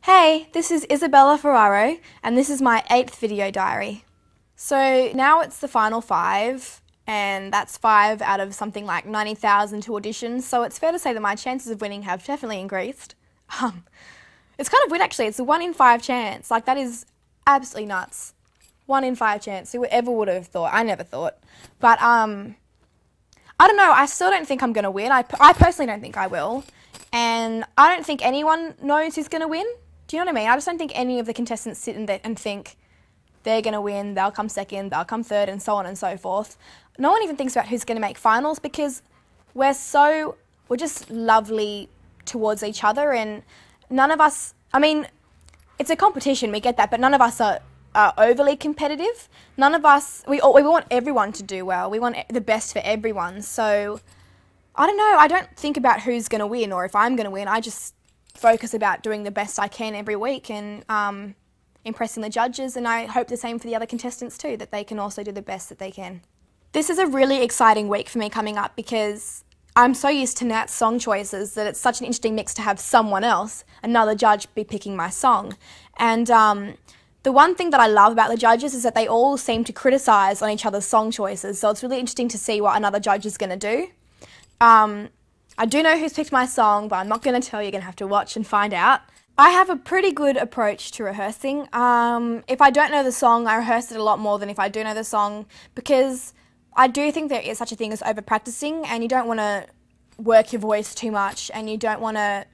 Hey, this is Isabella Ferraro, and this is my 8th video diary. So now it's the final 5, and that's 5 out of something like 90,000 to auditions, so it's fair to say that my chances of winning have definitely increased. It's kind of weird actually, it's a 1 in 5 chance, like that is absolutely nuts. 1 in 5 chance, whoever would have thought, I never thought. But I don't know, I still don't think I'm going to win, I personally don't think I will, and I don't think anyone knows who's going to win. Do you know what I mean? I just don't think any of the contestants sit in there and think they're going to win, they'll come second, they'll come third, and so on and so forth. No one even thinks about who's going to make finals because we're just lovely towards each other, and none of us, I mean, it's a competition, we get that, but none of us are overly competitive. None of us, we want everyone to do well. We want the best for everyone. So, I don't know, I don't think about who's going to win or if I'm going to win. I just focus about doing the best I can every week and impressing the judges, and I hope the same for the other contestants too, that they can also do the best that they can. This is a really exciting week for me coming up because I'm so used to Nat's song choices that it's such an interesting mix to have someone else, another judge, be picking my song. And the one thing that I love about the judges is that they all seem to criticise on each other's song choices, so it's really interesting to see what another judge is going to do. I do know who's picked my song, but I'm not going to tell you. You're going to have to watch and find out. I have a pretty good approach to rehearsing. If I don't know the song, I rehearse it a lot more than if I do know the song, because I do think there is such a thing as over-practicing, and you don't want to work your voice too much, and you don't want to...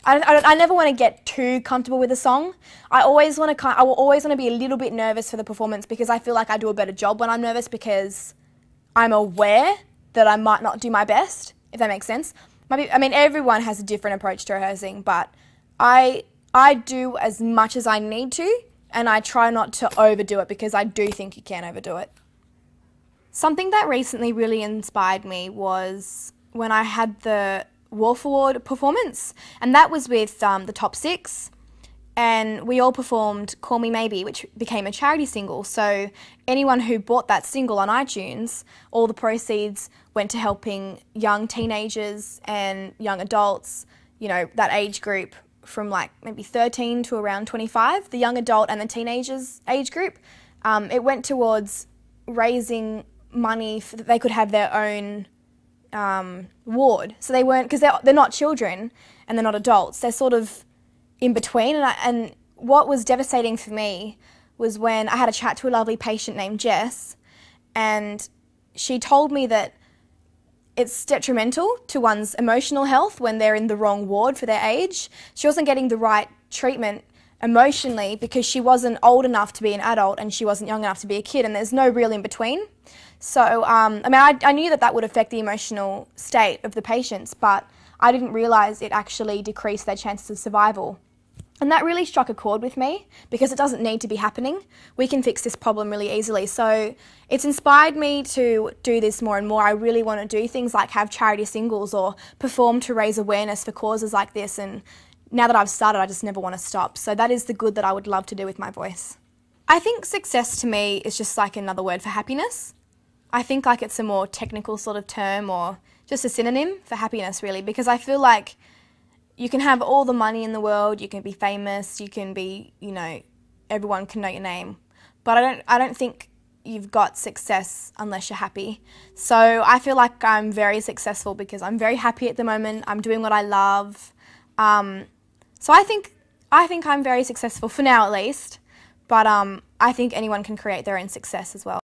I never want to get too comfortable with a song. I will always want to be a little bit nervous for the performance because I feel like I do a better job when I'm nervous because I'm aware that I might not do my best, if that makes sense. I mean, everyone has a different approach to rehearsing, but I do as much as I need to, and I try not to overdo it because I do think you can overdo it. Something that recently really inspired me was when I had the Wolf Award performance, and that was with the Top 6, and we all performed Call Me Maybe, which became a charity single. So anyone who bought that single on iTunes, all the proceeds went to helping young teenagers and young adults, you know, that age group from like maybe 13 to around 25, the young adult and the teenagers age group. It went towards raising money so that they could have their own ward. So they weren't, because they're not children and they're not adults, they're sort of in between. And what was devastating for me was when I had a chat to a lovely patient named Jess, and she told me that it's detrimental to one's emotional health when they're in the wrong ward for their age. She wasn't getting the right treatment emotionally because she wasn't old enough to be an adult and she wasn't young enough to be a kid, and there's no real in between. So, I mean, I knew that would affect the emotional state of the patients, but I didn't realise it actually decreased their chances of survival. And that really struck a chord with me because it doesn't need to be happening. We can fix this problem really easily. So it's inspired me to do this more and more. I really want to do things like have charity singles or perform to raise awareness for causes like this. And now that I've started, I just never want to stop. So that is the good that I would love to do with my voice. I think success to me is just like another word for happiness. I think like it's a more technical sort of term or just a synonym for happiness really, because I feel like you can have all the money in the world, you can be famous, you can be, you know, everyone can know your name. But I don't think you've got success unless you're happy. So I feel like I'm very successful because I'm very happy at the moment. I'm doing what I love. So I think I'm very successful for now at least. But I think anyone can create their own success as well.